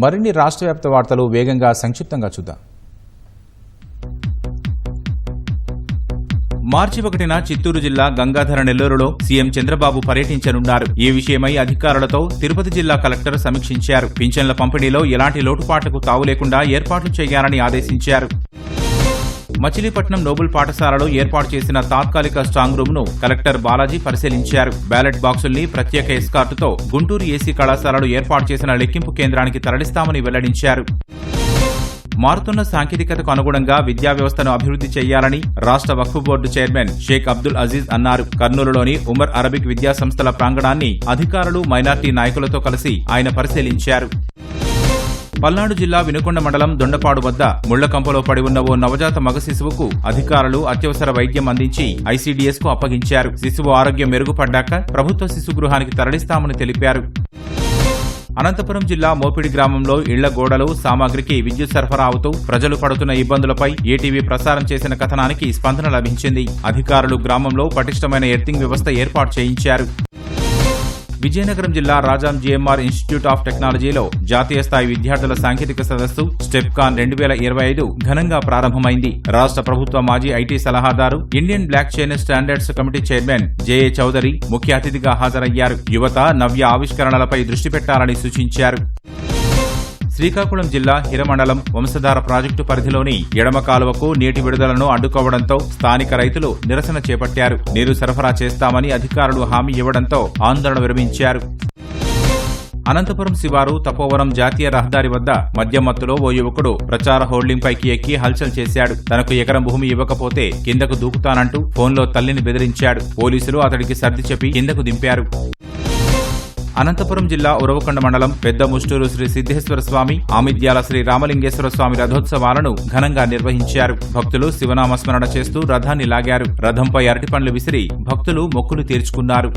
మరిన్ని రాష్ట్ర వ్యాప్త వార్తలు వేగంగా సంక్షిప్తంగా చూద్దాం. మార్చి 1న చిత్తూరు జిల్లా గంగాధర నెల్లూరులో సీఎం చంద్రబాబు పర్యటించనున్నారు. ఈ విషయమై అధికారులతో తిరుపతి జిల్లా కలెక్టర్ సమీక్షించారు. పింఛన్ల పంపిణీలో ఎలాంటి లోటుపాట్లకు తావు లేకుండా ఏర్పాట్లు చేయాలని ఆదేశించారు. మచిలీపట్నం నోబుల్ పాఠశాలలో ఏర్పాటు చేసిన తాత్కాలిక స్ట్రాంగ్ రూమ్ ను కలెక్టర్ బాలాజీ పరిశీలించారు. బ్యాలెట్ బాక్సుల్ని ప్రత్యేక ఎస్కార్టుతో గుంటూరు ఏసీ కళాశాలలో ఏర్పాటు చేసిన లెక్కింపు కేంద్రానికి తరలిస్తామని వెల్లడించారు. మారుతున్న సాంకేతికతకు అనుగుణంగా విద్యా వ్యవస్థను అభివృద్ధి చేయాలని రాష్ట్ర వక్ఫ్ బోర్డు చైర్మన్ షేక్ అబ్దుల్ అజీజ్ అన్నారు. కర్నూలులోని ఉమర్ అరబిక్ విద్యా సంస్థల ప్రాంగణాన్ని అధికారులు, మైనార్టీ నాయకులతో కలిసి ఆయన పరిశీలించారు. పల్నాడు జిల్లా వినుకొండ మండలం దొండపాడు వద్ద ముళ్లకంపలో పడి ఉన్న ఓ నవజాత మగ శిశువుకు అధికారులు అత్యవసర వైద్యం అందించి ఐసీడీఎస్ కు అప్పగించారు. శిశువు ఆరోగ్యం మెరుగుపడ్డాక ప్రభుత్వ శిశు గృహానికి తరలిస్తామని తెలిపారు. అనంతపురం జిల్లా మోపిడి గ్రామంలో ఇళ్ల గోడలు, సామాగ్రికి విద్యుత్ సరఫరా అవుతూ ప్రజలు పడుతున్న ఇబ్బందులపై ఏటీవీ ప్రసారం చేసిన కథనానికి స్పందన లభించింది. అధికారులు గ్రామంలో పటిష్టమైన ఎర్తింగ్ వ్యవస్థ ఏర్పాటు చేయించారు. విజయనగరం జిల్లా రాజాం జీఎంఆర్ ఇన్స్టిట్యూట్ ఆఫ్ టెక్నాలజీలో జాతీయ స్థాయి విద్యార్థుల సాంకేతిక సదస్సు స్టెప్కాన్ 2025 ఘనంగా ప్రారంభమైంది. రాష్ట్ర ప్రభుత్వ మాజీ ఐటీ సలహాదారు, Indian blockchain standards committee chairman J A Chaudhary ముఖ్య అతిథిగా హాజరయ్యారు. యువత నవ్య ఆవిష్కరణలపై దృష్టి పెట్టాలని సూచించారు. శ్రీకాకుళం జిల్లా హిరమండలం వంశధార ప్రాజెక్టు పరిధిలోని ఎడమ కాలువకు నీటి విడుదలను అడ్డుకోవడంతో స్థానిక రైతులు నిరసన చేపట్టారు. నీరు సరఫరా చేస్తామని అధికారులు హామీ ఇవ్వడంతో ఆందోళన విరమించారు. అనంతపురం శివారు తపోవరం జాతీయ రహదారి వద్ద మద్యం మత్తులో ఓ యువకుడు ప్రచార హోర్డింగ్ పైకి ఎక్కి హల్చల్ చేశాడు. తనకు ఎకరం భూమి ఇవ్వకపోతే కిందకు దూకుతానంటూ ఫోన్లో తల్లిని బెదిరించాడు. పోలీసులు అతడికి సర్ది చెప్పి కిందకు దింపారు. అనంతపురం జిల్లా ఉరవకొండ మండలం పెద్ద ముష్టూరు శ్రీ సిద్ధేశ్వర స్వామి, ఆమిద్యాల శ్రీ రామలింగేశ్వర స్వామి రథోత్సవాలను ఘనంగా నిర్వహించారు. భక్తులు శివనామస్మరణ చేస్తూ రథాన్ని లాగారు. రథంపై అరటిపండ్లు విసిరి భక్తులు మొక్కులు తీర్చుకున్నారు.